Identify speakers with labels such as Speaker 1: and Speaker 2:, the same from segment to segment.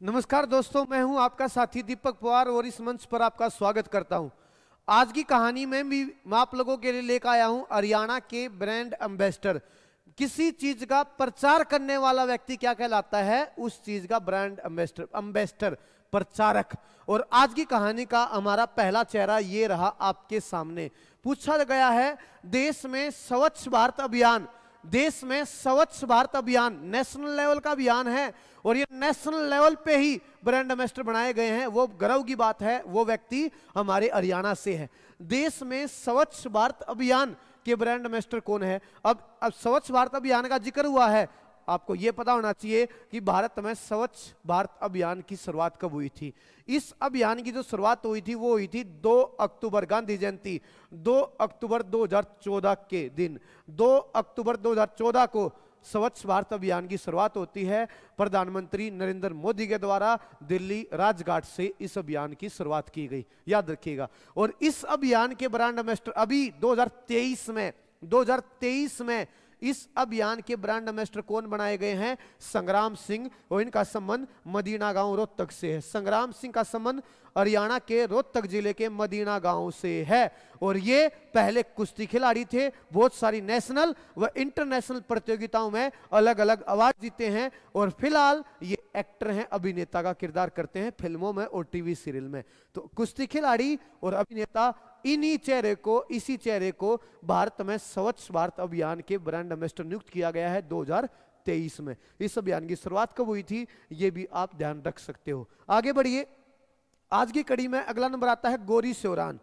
Speaker 1: नमस्कार दोस्तों, मैं हूं आपका साथी दीपक पवार और इस मंच पर आपका स्वागत करता हूं। आज की कहानी में भी मैं आप लोगों के लिए लेकर आया हूं हरियाणा के ब्रांड एम्बेसडर। किसी चीज का प्रचार करने वाला व्यक्ति क्या कहलाता है? उस चीज का ब्रांड एम्बेसडर, एम्बेसडर प्रचारक। और आज की कहानी का हमारा पहला चेहरा ये रहा आपके सामने। पूछा गया है, देश में स्वच्छ भारत अभियान, देश में स्वच्छ भारत अभियान नेशनल लेवल का अभियान है और ये नेशनल लेवल पे ही ब्रांड एम्बेसडर बनाए गए हैं। वो गर्व की बात है, वो व्यक्ति हमारे हरियाणा से है। देश में स्वच्छ भारत अभियान के ब्रांड एम्बेसडर कौन है? अब स्वच्छ भारत अभियान का जिक्र हुआ है, आपको यह पता होना चाहिए कि भारत में स्वच्छ भारत अभियान की शुरुआत कब हुई थी। इस अभियान की जो शुरुआत हुई थी वो हुई थी 2 अक्टूबर, गांधी जयंती 2 अक्टूबर 2014 के दिन। 2 अक्टूबर 2014 को स्वच्छ भारत अभियान की शुरुआत होती है। प्रधानमंत्री नरेंद्र मोदी के द्वारा दिल्ली राजघाट से इस अभियान की शुरुआत की गई, याद रखिएगा। और इस अभियान के ब्रांड एम्बेसडर अभी 2023 में इस अभियान के ब्रांड एम्बेसडर कौन बनाए गए हैं? संग्राम सिंह, और इनका संबंध मदीना गांव रोहतक से है। संग्राम सिंह का संबंध हरियाणा के रोहतक जिले के मदीना गांव से है और ये पहले कुश्ती खिलाड़ी थे। बहुत सारी नेशनल व इंटरनेशनल प्रतियोगिताओं में अलग अलग अवार्ड जीते हैं और फिलहाल ये एक्टर हैं, अभिनेता का किरदार करते हैं फिल्मों में और टीवी सीरियल में। तो कुश्ती खिलाड़ी और अभिनेता, इसी चेहरे को भारत में स्वच्छ भारत अभियान के ब्रांड एम्बेसडर नियुक्त किया गया है 2023 में। इस अभियान की शुरुआत कब हुई थी ये भी आप ध्यान रख सकते हो। आगे बढ़िए, आज की कड़ी में अगला नंबर आता है गौरी शोरान।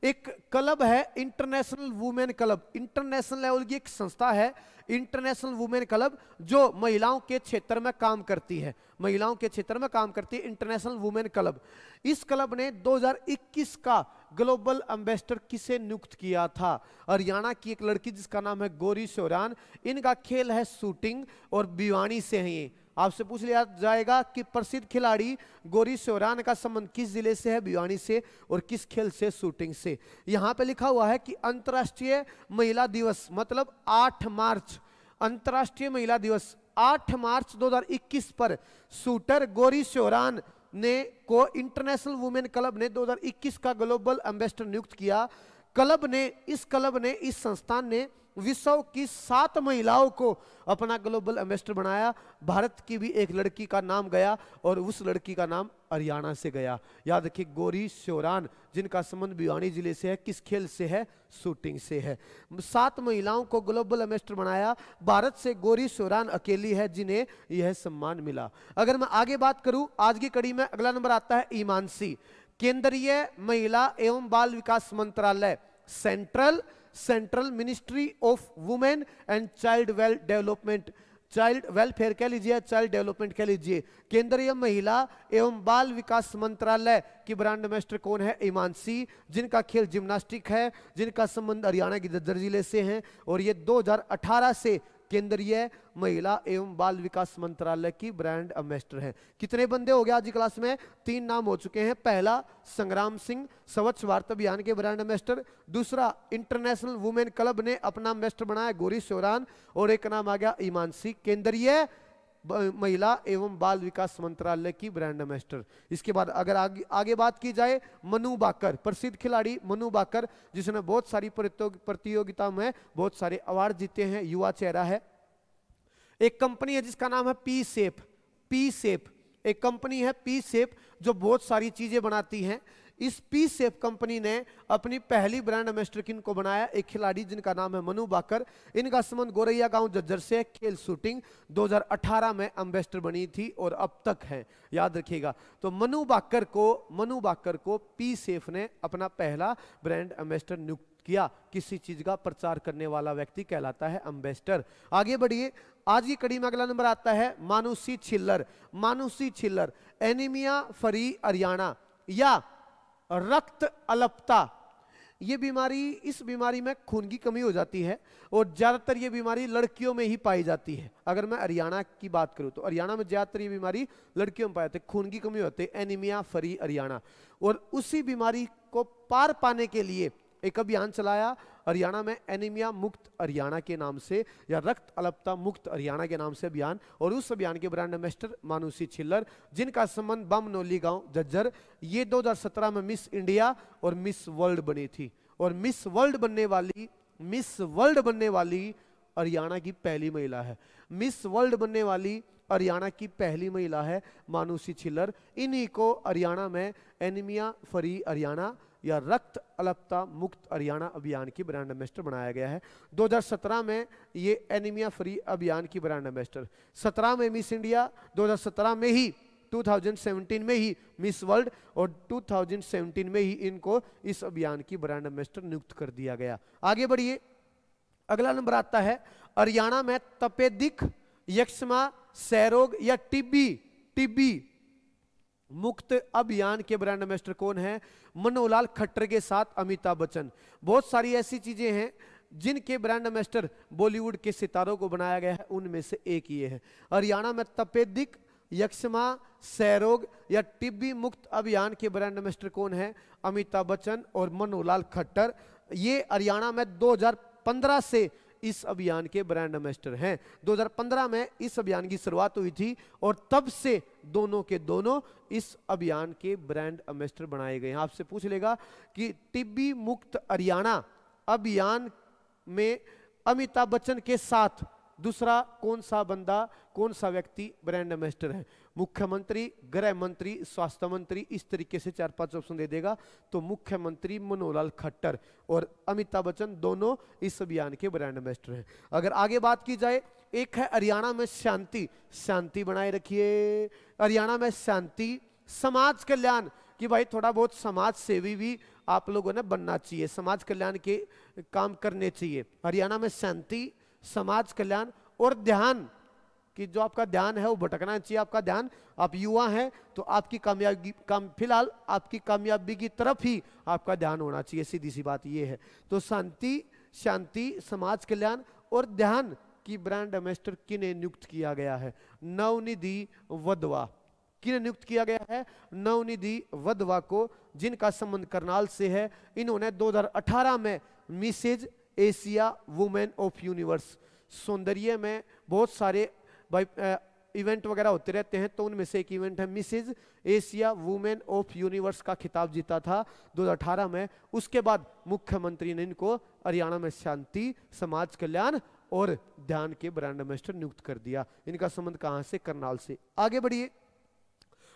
Speaker 1: एक क्लब है international women club, international level की एक संस्था है इंटरनेशनल वुमेन क्लब, जो महिलाओं के क्षेत्र में काम करती है। महिलाओं के क्षेत्र में काम करती है इंटरनेशनल वुमेन क्लब। इस क्लब ने 2021 का ग्लोबल एम्बेसडर किसे नियुक्त किया था? हरियाणा की एक लड़की जिसका नाम है गौरी शोरान। इनका खेल है शूटिंग और भिवानी से है ये। आपसे पूछ लिया जाएगा कि प्रसिद्ध खिलाड़ी गौरी शोरान का संबंध किस जिले से है? भिवानी से। और किस खेल से? शूटिंग से। यहां पे लिखा हुआ है कि अंतर्राष्ट्रीय महिला दिवस, मतलब 8 मार्च, अंतर्राष्ट्रीय महिला दिवस 8 मार्च 2021 पर शूटर गौरी शोरान को इंटरनेशनल वुमेन क्लब ने 2021 का ग्लोबल एम्बेसडर नियुक्त किया। इस संस्थान ने विश्व की 7 महिलाओं को अपना ग्लोबल एम्बेसडर बनाया। भारत की भी एक लड़की का नाम गया और उस लड़की का नाम हरियाणा से गया। याद रखिए, गौरी शोरान, जिनका संबंध भिवानी जिले से है। किस खेल से है? शूटिंग से है। 7 महिलाओं को ग्लोबल एम्बेसडर बनाया। भारत से गौरी शोरान अकेली है जिन्हें यह सम्मान मिला। अगर मैं आगे बात करूं, आज की कड़ी में अगला नंबर आता है ईमानसी। केंद्रीय महिला एवं बाल विकास मंत्रालय, central ministry of women and child development, child welfare कह लीजिए, चाइल्ड डेवलपमेंट कह लीजिए। केंद्रीय महिला एवं बाल विकास मंत्रालय की ब्रांड एम्बेसडर कौन है? ईमानसी, जिनका खेल जिम्नास्टिक है, जिनका संबंध हरियाणा के झज्जर जिले से है और ये 2018 से केंद्रीय महिला एवं बाल विकास मंत्रालय की ब्रांड एम्बेसडर है। कितने बंदे हो गए आज की क्लास में? 3 नाम हो चुके हैं। पहला संग्राम सिंह, स्वच्छ भारत अभियान के ब्रांड एम्बेसडर। दूसरा, इंटरनेशनल वुमेन क्लब ने अपना एम्बेसडर बनाया गौरी शोरान। और एक नाम आ गया ईमानसी, केंद्रीय महिला एवं बाल विकास मंत्रालय की ब्रांड एम्बेसडर। इसके बाद अगर आगे बात की जाए, मनु बाकर, प्रसिद्ध खिलाड़ी मनु बाकर, जिसने बहुत सारी प्रतियोगिता में बहुत सारे अवार्ड जीते हैं, युवा चेहरा है। एक कंपनी है जिसका नाम है पी सेफ, एक कंपनी है पी सेफ जो बहुत सारी चीजें बनाती हैं। इस पी सेफ कंपनी ने अपनी पहली ब्रांड एम्बेसडर किनको बनाया? एक खिलाड़ी जिनका नाम है मनु बाकर। इनका संबंध गोरैया गांव झज्जर से, खेल शूटिंग 2018 में एम्बेसडर बनी थी और अब तक है, याद रखिएगा। तो मनु बाकर को पी सेफ ने अपना पहला ब्रांड एम्बेसडर नियुक्त किया। किसी चीज का प्रचार करने वाला व्यक्ति कहलाता है एम्बेसडर। आगे बढ़िए, आज की कड़ी में अगला नंबर आता है मानुषी छिल्लर, एनीमिया फ्री हरियाणा या रक्त अल्पता। ये बीमारी, इस बीमारी में खून की कमी हो जाती है और ज्यादातर ये बीमारी लड़कियों में ही पाई जाती है। अगर मैं हरियाणा की बात करूं तो हरियाणा में ज्यादातर ये बीमारी लड़कियों में पाई जाती है, खून की कमी होती है, एनीमिया फ्री हरियाणा। और उसी बीमारी को पार पाने के लिए एक अभियान चलाया हरियाणा में एनीमिया मुक्त हरियाणा के नाम से या रक्त अल्पता मुक्त हरियाणा के नाम से अभियान, और उस अभियान के ब्रांड एम्बेसडर मानुषी छिल्लर, जिनका संबंध बामनोली गांव झज्जर। ये 2017 में मिस इंडिया और मिस वर्ल्ड बनी थी, और मिस वर्ल्ड बनने वाली हरियाणा की पहली महिला है। मिस वर्ल्ड बनने वाली हरियाणा की पहली महिला है मानुषी छिल्लर। इन्हीं को हरियाणा में एनीमिया फ्री हरियाणा या रक्त अल्पता मुक्त हरियाणा अभियान की ब्रांड एम्बेसडर बनाया गया है। 2017 में ये एनीमिया फ्री अभियान की ब्रांड एम्बेसडर, 17 में मिस इंडिया, 2017 में ही 2017 में ही मिस वर्ल्ड, और 2017 में ही इनको इस अभियान की ब्रांड एम्बेसडर नियुक्त कर दिया गया। आगे बढ़िए, अगला नंबर आता है हरियाणा में तपेदिक, यक्ष्मा, क्षयरोग या टीबी मुक्त अभियान के ब्रांड एम्बेसडर कौन है? मनोहरलाल खट्टर के साथ अमिताभ बच्चन। बहुत सारी ऐसी चीजें हैं जिनके ब्रांड एम्बेसडर बॉलीवुड के सितारों को बनाया गया है, उनमें से एक ये है। हरियाणा में तपेदिक, यक्ष्मा, क्षयरोग या टीबी मुक्त अभियान के ब्रांड एम्बेसडर कौन है? अमिताभ बच्चन और मनोहरलाल खट्टर। ये हरियाणा में 2015 से इस अभियान के ब्रांड एम्बेसडर हैं। 2015 में इस अभियान की शुरुआत हुई थी और तब से दोनों के दोनों इस अभियान के ब्रांड एम्बेसडर बनाए गए हैं। आपसे पूछ लेगा कि टीबी मुक्त हरियाणा अभियान में अमिताभ बच्चन के साथ दूसरा कौन सा बंदा, कौन सा व्यक्ति ब्रांड एम्बेसडर है? मुख्यमंत्री, गृह मंत्री, स्वास्थ्य मंत्री, इस तरीके से 4-5 ऑप्शन दे देगा। तो मुख्यमंत्री मनोहरलाल खट्टर और अमिताभ बच्चन दोनों इस अभियान के ब्रांड एम्बेसडर हैं। अगर आगे बात की जाए, एक है हरियाणा में शांति बनाए रखिए। हरियाणा में शांति, समाज कल्याण, कि भाई थोड़ा बहुत समाज सेवी भी आप लोगों ने बनना चाहिए, समाज कल्याण के काम करने चाहिए। हरियाणा में शांति, समाज कल्याण और ध्यान, कि जो आपका ध्यान है वो भटकना चाहिए। आपका ध्यान, आप युवा हैं तो आपकी कामयाबी फिलहाल आपकी कामयाबी की तरफ ही आपका ध्यान होना चाहिए, सीधी सी बात ये है। तो शांति, समाज कल्याण और ध्यान की ब्रांड एम्बेसडर किन्हें नियुक्त किया गया है? नवनिधि वधवा। किन्हें नियुक्त किया गया है? नवनिधि वधवा को, जिनका संबंध करनाल से है। इन्होंने 2018 में Mrs Asia women of universe, सौंदर्य में बहुत सारे भाई इवेंट वगैरह होते रहते हैं, तो उनमें से एक इवेंट है Mrs Asia women of universe का खिताब जीता था 2018 में। उसके बाद मुख्यमंत्री ने इनको हरियाणा में शांति, समाज कल्याण और ध्यान के ब्रांड एम्बेसडर नियुक्त कर दिया। इनका संबंध कहां से? करनाल से। आगे बढ़िए,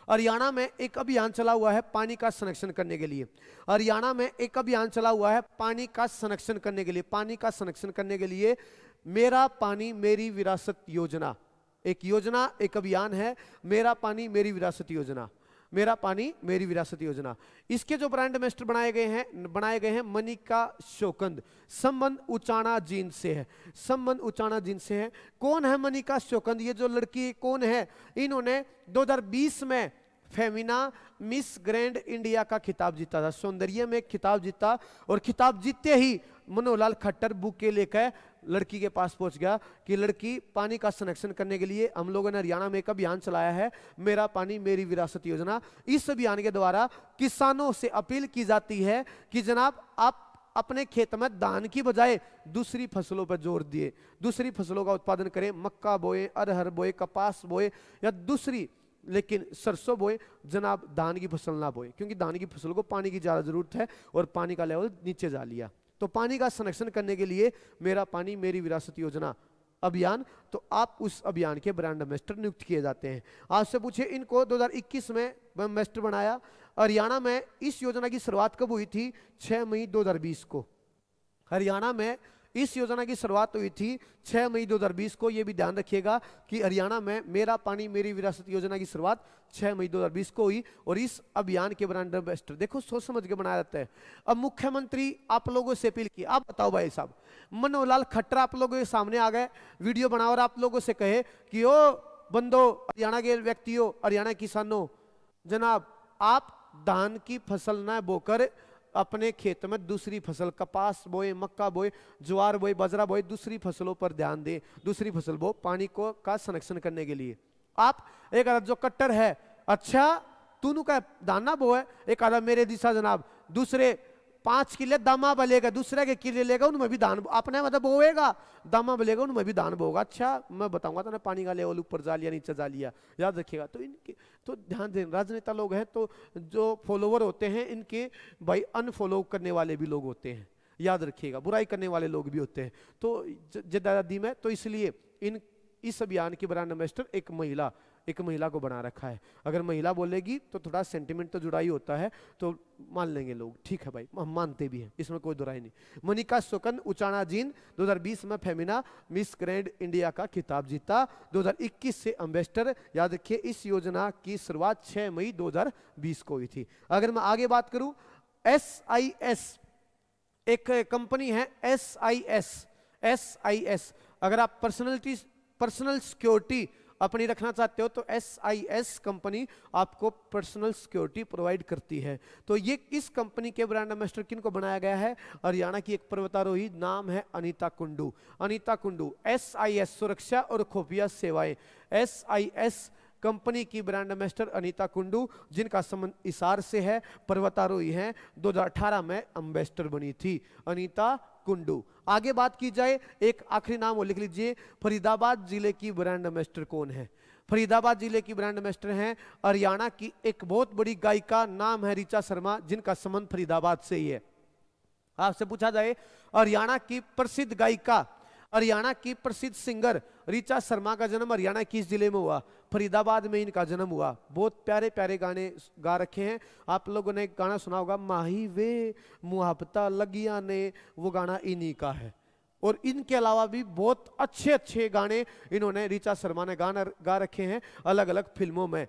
Speaker 1: हरियाणा में एक अभियान चला हुआ है पानी का संरक्षण करने के लिए। हरियाणा में एक अभियान चला हुआ है पानी का संरक्षण करने के लिए। पानी का संरक्षण करने के लिए मेरा पानी मेरी विरासत योजना, एक योजना, एक अभियान है, मेरा पानी मेरी विरासत योजना। मेरा पानी मेरी विरासत योजना, इसके जो ब्रांड एम्बेसडर बनाए गए हैं मनिका शोकंद। संबंध उचाना जीन से है, संबंध उचाना जीन से है। कौन है मनिका शोकंद? ये जो लड़की कौन है? इन्होंने 2020 में फेमिना मिस ग्रैंड इंडिया का खिताब जीता था, सौंदर्य में खिताब जीता, और खिताब जीतते ही मनोहरलाल खट्टर बुके लेकर लड़की के पास पहुंच गया कि लड़की, पानी का संरक्षण करने के लिए हम लोगों ने हरियाणा में एक अभियान चलाया है, मेरा पानी मेरी विरासत योजना। इस अभियान के द्वारा किसानों से अपील की जाती है कि जनाब आप अपने खेत में धान की बजाय दूसरी फसलों पर जोर दिए, दूसरी फसलों का उत्पादन करें, मक्का बोए, अरहर बोए, कपास बोए या दूसरी, लेकिन सरसों बोए, जनाब धान की फसल ना बोए, क्योंकि धान की फसल को पानी की ज्यादा जरूरत है और पानी का लेवल नीचे जा लिया। तो पानी का संरक्षण करने के लिए मेरा पानी मेरी विरासत योजना अभियान, तो आप उस अभियान के ब्रांड एम्बेसडर नियुक्त किए जाते हैं। आपसे पूछे, इनको 2021 में एम्बेसडर बनाया। हरियाणा में इस योजना की शुरुआत कब हुई थी? 6 मई 2020 को। हरियाणा में इस योजना की शुरुआत हुई थी 6 मई 2020 को। यह भी ध्यान रखिएगा कि हरियाणा में मेरा पानी मेरी विरासत योजना की शुरुआत 6 मई 2020 को हुई, और इस अभियान के ब्रांड एम्बेसडर देखो सोच समझ के बनाया जाता है। अब मुख्यमंत्री आप लोगों से अपील की, आप बताओ भाई साहब, मनोहरलाल खट्टर आप लोगों के सामने आ गए, वीडियो बना और आप लोगों से कहे कि ओ बंदो, हरियाणा के व्यक्तियों, हरियाणा किसानों, जनाब आप धान की फसल न बोकर अपने खेत में दूसरी फसल, कपास बोए, मक्का बोए, ज्वार बोए, बाजरा बोए, दूसरी फसलों पर ध्यान दे, दूसरी फसल बो पानी को का संरक्षण करने के लिए। आप एक आधा जो कट्टर है, अच्छा तूनु का दाना बो है, एक आधा मेरे दिशा जनाब दूसरे 5 किले दामा बलेगा, दूसरे के किले लेगा उनमें भी दान, अपने मतलब बोएगा, दामा बलेगा उनमें भी दान बोगा। अच्छा मैं बताऊंगा तो पानी का लेवल ऊपर जा लिया नीचे जा लिया, याद रखिएगा। तो इनके तो ध्यान दें, राजनेता लोग हैं तो जो फॉलोवर होते हैं इनके भाई अनफॉलो करने वाले भी लोग होते हैं, याद रखिएगा, बुराई करने वाले लोग भी होते हैं। तो जदादी में तो इसलिए इस अभियान की ब्रांड एम्बेसडर एक महिला को बना रखा है। अगर महिला बोलेगी तो थोड़ा सेंटिमेंट तो जुड़ा ही होता है, तो मान लेंगे लोग, ठीक है भाई, हम मानते भी हैं, इसमें कोई दुराई नहीं। मनिका सुकन उचाना जीन 2020 में फेमिना मिस ग्रैंड इंडिया का खिताब जीता, 2021 से एम्बेसडर। याद रखिए इस योजना की शुरुआत 6 मई 2020 को हुई थी। अगर मैं आगे बात करूं, SIS एक कंपनी है, SIS। अगर आप पर्सनल सिक्योरिटी अपनी रखना चाहते हो तो SIS कंपनी आपको पर्सनल सिक्योरिटी प्रोवाइड करती है। तो ये इस कंपनी के ब्रांड एम्बेसडर किन को बनाया गया है? हरियाणा की एक पर्वतारोही, नाम है अनीता कुंडू। अनीता कुंडू SIS सुरक्षा और खुफिया सेवाएं, SIS कंपनी की ब्रांड एम्बेसडर अनीता कुंडू, जिनका संबंध इसार से है, पर्वतारोही हैं, 2018 में एम्बेसडर बनी थी अनीता कुंडू। आगे बात की जाए, एक आखिरी नाम वो लिख लीजिए, फरीदाबाद जिले की ब्रांड एम्बेसडर कौन है? फरीदाबाद जिले की ब्रांड एम्बेसडर हैं हरियाणा की एक बहुत बड़ी गायिका, नाम है ऋचा शर्मा, जिनका संबंध फरीदाबाद से ही है। आपसे पूछा जाए हरियाणा की प्रसिद्ध गायिका, हरियाणा की प्रसिद्ध सिंगर ऋचा शर्मा का जन्म हरियाणा किस जिले में हुआ? फरीदाबाद में इनका जन्म हुआ। बहुत प्यारे प्यारे गाने गा रखे हैं, आप लोगों ने गाना सुना होगा, माही वे मुहाबता लगिया ने, वो गाना इन्हीं का है। और इनके अलावा भी बहुत अच्छे अच्छे गाने इन्होंने, ऋचा शर्मा ने गाना गा रखे हैं अलग अलग फिल्मों में,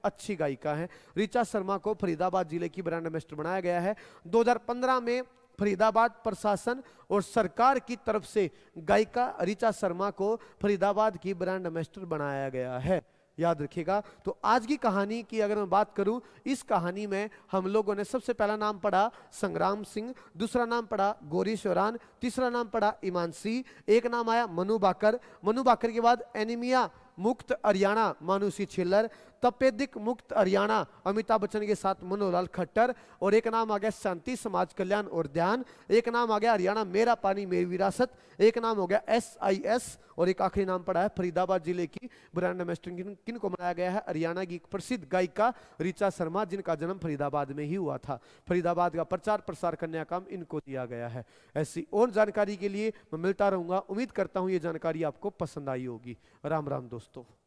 Speaker 1: अच्छी गायिका है। ऋचा शर्मा को फरीदाबाद जिले की ब्रांड एम्बेसडर बनाया गया है। 2015 में फरीदाबाद प्रशासन और सरकार की तरफ से गायिका ऋचा शर्मा को फरीदाबाद की ब्रांड एम्बेसडर बनाया गया है, याद रखिएगा। तो आज की कहानी की अगर मैं बात करूं, इस कहानी में हम लोगों ने सबसे पहला नाम पढ़ा संग्राम सिंह, दूसरा नाम पढ़ा गौरी शोरान, तीसरा नाम पढ़ा ईमानसी, एक नाम आया मनु बाकर। मनु बाकर के बाद एनीमिया मुक्त हरियाणा मानुषी छिल्लर, तपेदिक मुक्त हरियाणा अमिताभ बच्चन के साथ मनोहरलाल खट्टर, और एक नाम आ गया शांति समाज कल्याण और ध्यान, एक नाम आ गया हरियाणा मेरा पानी मेरी विरासत, एक नाम हो गया SIS, और एक आखिरी नाम पड़ा है फरीदाबाद जिले की ब्रांड एम्बेसडर किन को बनाया गया है? हरियाणा की एक प्रसिद्ध गायिका ऋचा शर्मा, जिनका जन्म फरीदाबाद में ही हुआ था। फरीदाबाद का प्रचार प्रसार करने का काम इनको दिया गया है। ऐसी और जानकारी के लिए मैं मिलता रहूंगा। उम्मीद करता हूं ये जानकारी आपको पसंद आई होगी। राम राम दोस्तों।